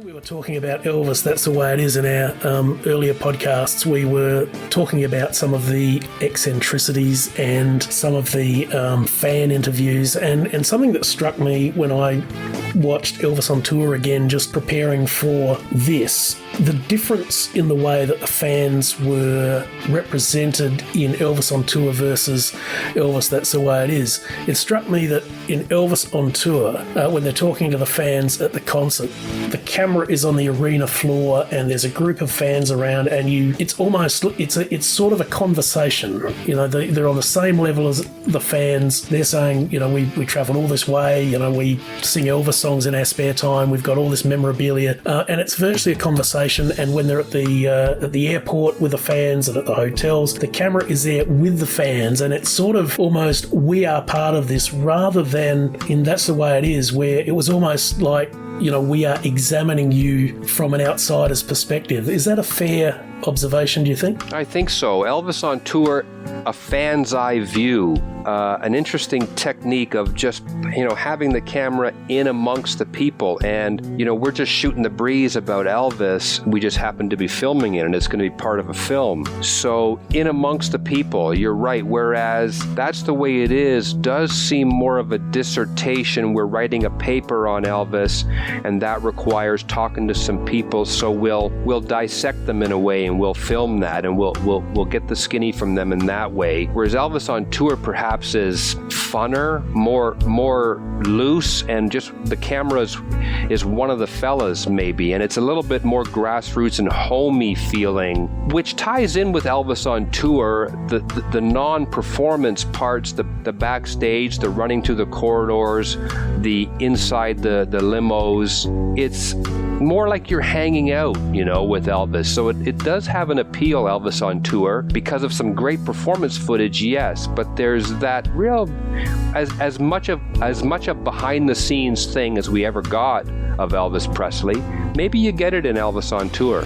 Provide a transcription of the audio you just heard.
we were talking about Elvis, That's the Way It Is, in our earlier podcasts, we were talking about some of the eccentricities and some of the fan interviews, and something that struck me when I watched Elvis on tour again, just preparing for this, the difference in the way that the fans were represented in Elvis on tour versus Elvis, That's the Way It Is. It struck me that in Elvis on tour, when they're talking to the fans at the concert, the camera is on the arena floor and there's a group of fans around, and it's sort of a conversation. You know, they're on the same level as the fans. They're saying, you know, we travelled all this way, you know, we sing Elvis songs in our spare time, we've got all this memorabilia, and it's virtually a conversation. And when they're at the airport with the fans and at the hotels, the camera is there with the fans, and it's sort of almost we are part of this, rather than in That's the Way It Is, where it was almost like, you know, we are examining you from an outsider's perspective. Is that a fair observation, do you think? I think so. Elvis on tour, a fan's eye view, an interesting technique of just, you know, having the camera in amongst the people, and, you know, we're just shooting the breeze about Elvis. We just happen to be filming it, and it's going to be part of a film. So in amongst the people, you're right. Whereas That's the Way It Is does seem more of a dissertation. We're writing a paper on Elvis, and that requires talking to some people. So we'll dissect them in a way, and we'll film that, and we'll get the skinny from them in that way. Whereas Elvis on tour perhaps is funner, more loose, and just the camera is one of the fellas maybe, and it's a little bit more grassroots and homey feeling, which ties in with Elvis on tour, the non-performance parts, the backstage, the running through the corridors, the inside the limos. It's more like you're hanging out, you know, with Elvis. So it does have an appeal, Elvis on tour, because of some great performance footage, yes, but there's that real, as much of behind the scenes thing as we ever got of Elvis Presley. Maybe you get it in Elvis on tour.